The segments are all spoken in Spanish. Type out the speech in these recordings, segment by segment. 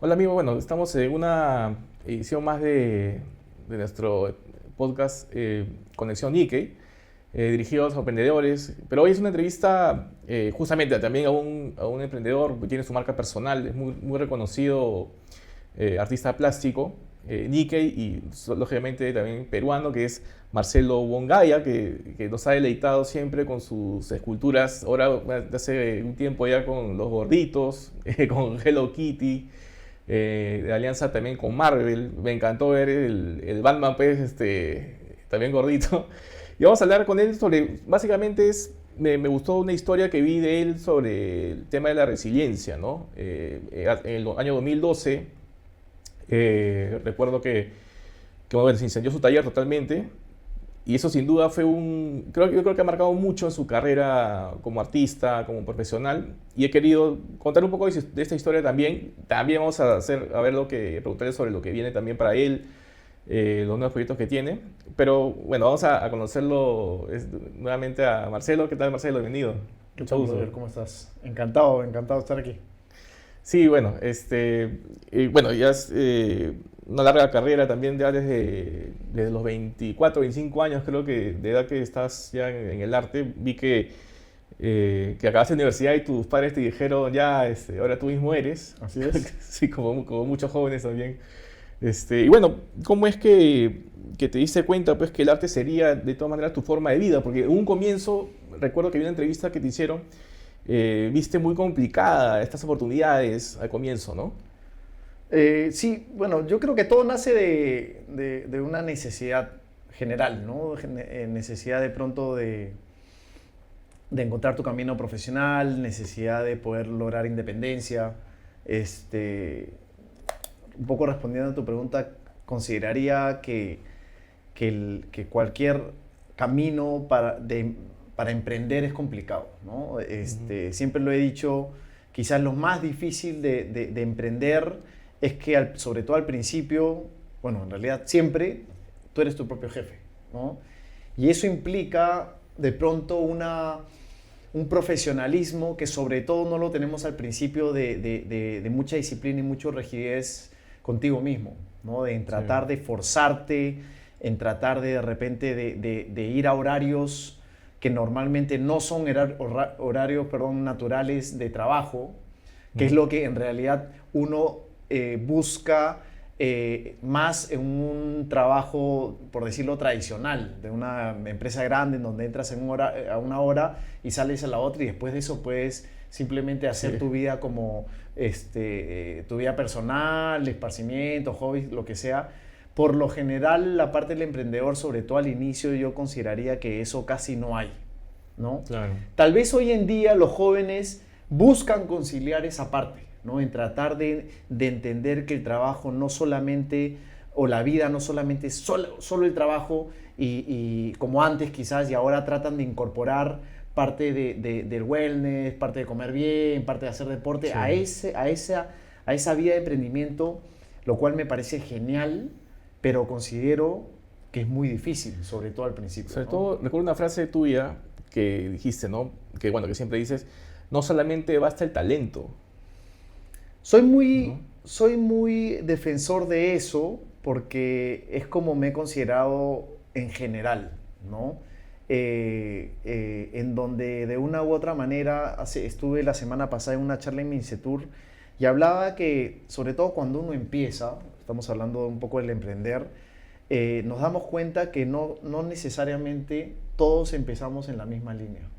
Hola amigo, bueno, estamos en una edición más de nuestro podcast Conexión Nikkei, dirigido a los emprendedores, pero hoy es una entrevista justamente también a un emprendedor que tiene su marca personal, es muy reconocido artista plástico, Nikkei, y lógicamente también peruano, que es Marcelo Bongaya, que nos ha deleitado siempre con sus esculturas, ahora hace un tiempo ya con los gorditos, con Hello Kitty, de alianza también con Marvel. Me encantó ver el Batman, pues, también gordito. Y vamos a hablar con él sobre, básicamente me gustó una historia que vi de él sobre el tema de la resiliencia, ¿no? En el año 2012, recuerdo que bueno, se incendió su taller totalmente. Y eso sin duda fue yo creo que ha marcado mucho en su carrera como artista, como profesional. Y he querido contar un poco de esta historia también. También vamos a ver preguntarle sobre lo que viene también para él, los nuevos proyectos que tiene. Pero bueno, vamos a conocerlo nuevamente a Marcelo. ¿Qué tal, Marcelo? Bienvenido. ¿Qué Mucho tal, gusto. brother? ¿Cómo estás? Encantado, encantado de estar aquí. Sí, bueno, bueno, ya es una larga carrera también, ya desde los 24, 25 años creo que de edad que estás ya en el arte. Vi que acabaste la universidad y tus padres te dijeron ya, ahora tú mismo eres. Así es. Sí, como muchos jóvenes también. Y bueno, ¿cómo es que te diste cuenta pues que el arte sería de todas maneras tu forma de vida? Porque en un comienzo, recuerdo que vi una entrevista que te hicieron, viste muy complicada estas oportunidades al comienzo, ¿no? Sí, bueno, yo creo que todo nace de una necesidad general, ¿no? Necesidad de pronto de encontrar tu camino profesional, necesidad de poder lograr independencia. Este, un poco respondiendo a tu pregunta, consideraría que cualquier camino para emprender es complicado, ¿no? Ujú. Siempre lo he dicho, quizás lo más difícil de emprender es que, sobre todo al principio, bueno, en realidad siempre, tú eres tu propio jefe, ¿no? Y eso implica de pronto un profesionalismo que sobre todo no lo tenemos al principio de mucha disciplina y mucha rigidez contigo mismo, ¿no? En Sí, tratar de forzarte, en tratar de repente de ir a horarios que normalmente no son horarios, perdón, naturales de trabajo, que es ujú, lo que en realidad uno busca más en un trabajo, por decirlo, tradicional, de una empresa grande en donde entras a una hora y sales a la otra y después de eso puedes simplemente hacer sí. tu vida como tu vida personal, esparcimiento, hobbies, lo que sea. Por lo general, la parte del emprendedor, sobre todo al inicio, yo consideraría que eso casi no hay, ¿no? Claro. Tal vez hoy en día los jóvenes buscan conciliar esa parte, ¿no? En tratar de entender que el trabajo no solamente, o la vida no solamente es solo el trabajo y como antes quizás, y ahora tratan de incorporar parte del wellness, parte de comer bien, parte de hacer deporte, Sí. a esa vida de emprendimiento, lo cual me parece genial, pero considero que es muy difícil, sobre todo al principio, Sobre ¿no? todo, recuerdo una frase tuya que dijiste, ¿no? Que bueno, que siempre dices, no solamente basta el talento, ¿no? Soy muy defensor de eso porque es como me he considerado en general, ¿no? En donde de una u otra manera, estuve la semana pasada en una charla en Mincetur y hablaba que, sobre todo cuando uno empieza, estamos hablando un poco del emprender, nos damos cuenta que no necesariamente todos empezamos en la misma línea,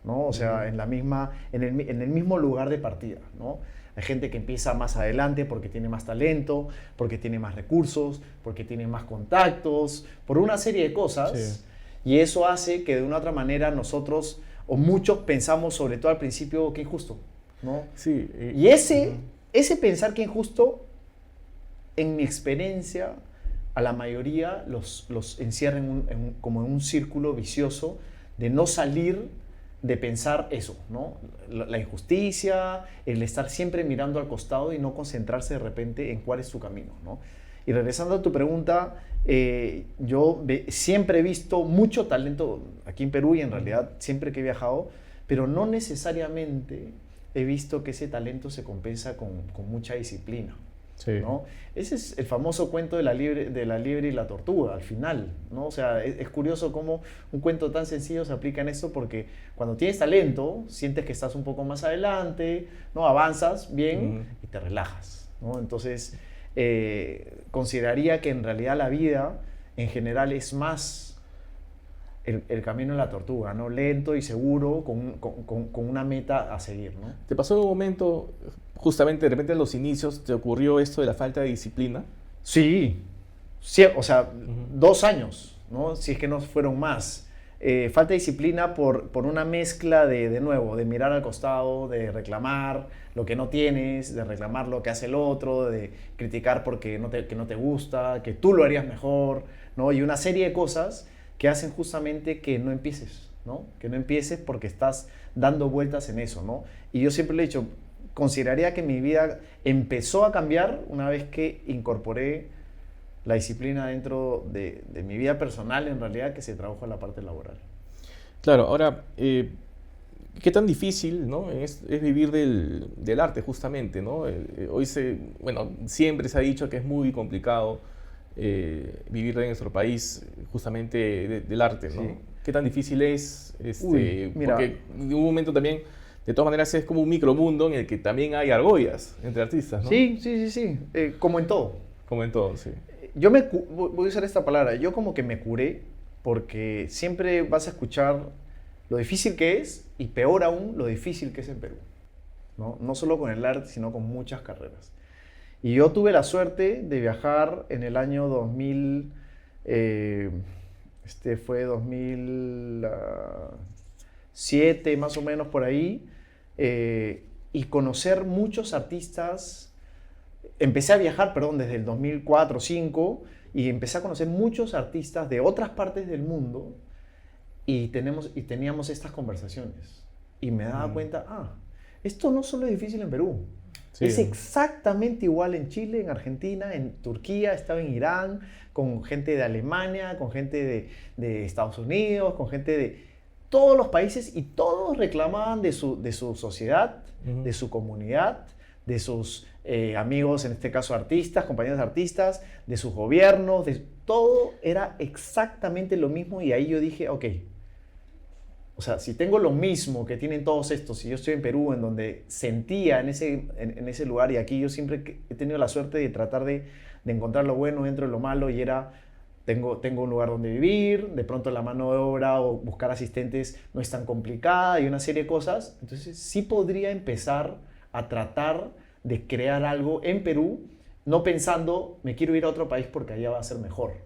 ¿no? O sea, Ujú. en el mismo lugar de partida, ¿no? Hay gente que empieza más adelante porque tiene más talento, porque tiene más recursos, porque tiene más contactos, por una serie de Sí, cosas. Y eso hace que de una u otra manera nosotros, o muchos pensamos, sobre todo al principio, que injusto, ¿no? sí, Y ujú. ese pensar que injusto, en mi experiencia, a la mayoría los encierra como en un círculo vicioso de no salir de pensar eso, ¿no? La injusticia, el estar siempre mirando al costado y no concentrarse de repente en cuál es su camino, ¿no? Y regresando a tu pregunta, siempre he visto mucho talento aquí en Perú y en Ujú. realidad siempre que he viajado, pero no necesariamente he visto que ese talento se compensa con mucha disciplina. Sí. ¿no? Ese es el famoso cuento de la liebre y la tortuga, al final, ¿no? O sea, es curioso cómo un cuento tan sencillo se aplica en esto, porque cuando tienes talento, sientes que estás un poco más adelante, ¿no? Avanzas bien y te relajas, ¿no? Entonces, consideraría que en realidad la vida, en general, es más el camino de la tortuga, ¿no? Lento y seguro, con una meta a seguir, ¿no? ¿Te pasó en un momento, justamente de repente en los inicios, te ocurrió esto de la falta de disciplina? Sí, sí, o sea, 2 años, ¿no? Si es que no fueron más. Falta de disciplina por una mezcla de nuevo, de mirar al costado, de reclamar lo que no tienes, de reclamar lo que hace el otro, de criticar porque que no te gusta, que tú lo harías mejor, ¿no? Y una serie de cosas que hacen justamente que no empieces, ¿no? Que no empieces porque estás dando vueltas en eso, ¿no? Y yo siempre le he dicho, consideraría que mi vida empezó a cambiar una vez que incorporé la disciplina dentro de mi vida personal, en realidad, que se tradujo en la parte laboral. Claro, ahora, ¿qué tan difícil, ¿no? es vivir del arte, justamente, ¿no? Bueno, siempre se ha dicho que es muy complicado vivir en nuestro país, justamente del arte, ¿no? Sí. ¿Qué tan difícil es? Mira. Porque en un momento también, de todas maneras, es como un micromundo en el que también hay argollas entre artistas, ¿no? Sí, sí, sí, sí. Como en todo. Como en todo, sí. Voy a usar esta palabra, yo como que me curé, porque siempre vas a escuchar lo difícil que es, y peor aún, lo difícil que es en Perú, ¿no? No solo con el arte, sino con muchas carreras. Y yo tuve la suerte de viajar en el año 2000, fue 2007 más o menos por ahí, y conocer muchos artistas. Empecé a viajar, perdón, desde el 2004 o 2005, y empecé a conocer muchos artistas de otras partes del mundo, y teníamos estas conversaciones. Y me daba cuenta, esto no solo es difícil en Perú, Sí. es exactamente igual en Chile, en Argentina, en Turquía, estaba en Irán, con gente de Alemania, con gente de Estados Unidos, con gente de todos los países, y todos reclamaban de su sociedad, de su comunidad, de sus amigos, en este caso artistas, compañeros de artistas, de sus gobiernos, todo era exactamente lo mismo. Y ahí yo dije, ok, o sea, si tengo lo mismo que tienen todos estos, y yo estoy en Perú, en donde sentía en ese lugar, y aquí yo siempre he tenido la suerte de tratar de encontrar lo bueno dentro de lo malo, y tengo un lugar donde vivir, de pronto la mano de obra o buscar asistentes no es tan complicada, y una serie de cosas. Entonces sí podría empezar a tratar de crear algo en Perú, no pensando, me quiero ir a otro país porque allá va a ser mejor.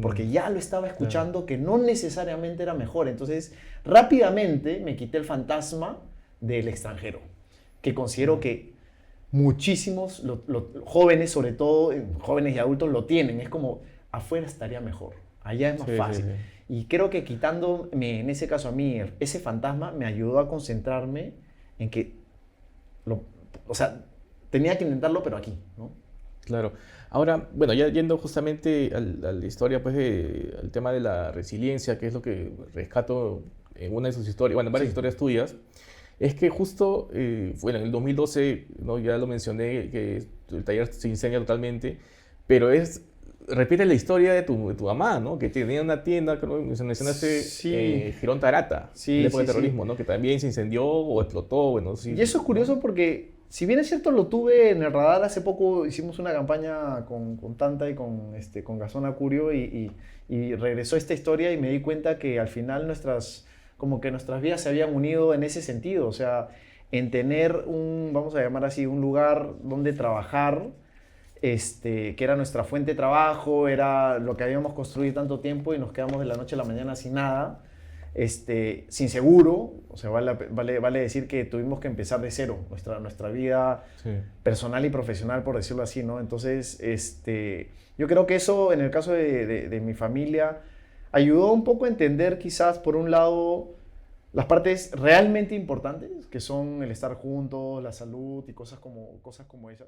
Porque ya lo estaba escuchando, que no necesariamente era mejor. Entonces, rápidamente me quité el fantasma del extranjero, que considero que muchísimos jóvenes, sobre todo jóvenes y adultos, lo tienen. Es como, afuera estaría mejor, allá es más fácil. Sí. Y creo que quitándome, en ese caso a mí, ese fantasma, me ayudó a concentrarme en que, o sea, tenía que intentarlo, pero aquí, ¿no? Claro. Ahora, bueno, ya yendo justamente a la historia, pues, al tema de la resiliencia, que es lo que rescato en una de sus historias, bueno, en varias historias tuyas, es que justo, bueno, en el 2012, ¿no? Ya lo mencioné, que el taller se incendia totalmente, pero repite la historia de tu mamá, ¿no? Que tenía una tienda, creo que mencionaste, Sí. Girón Tarata, Sí, en la época sí, de terrorismo, sí. ¿no? Que también se incendió o explotó, bueno, sí. Y eso es curioso porque, si bien es cierto, lo tuve en el radar hace poco. Hicimos una campaña con Tanta y con Gastón Acurio, y regresó esta historia, y me di cuenta que al final como que nuestras vidas se habían unido en ese sentido. O sea, en tener vamos a llamar así, un lugar donde trabajar, que era nuestra fuente de trabajo, era lo que habíamos construido tanto tiempo, y nos quedamos de la noche a la mañana sin nada. Sin seguro. O sea, vale decir que tuvimos que empezar de cero nuestra vida personal y profesional, por decirlo así, ¿no? Entonces, yo creo que eso, en el caso de mi familia, ayudó un poco a entender, quizás, por un lado, las partes realmente importantes, que son el estar juntos, la salud y cosas como esas.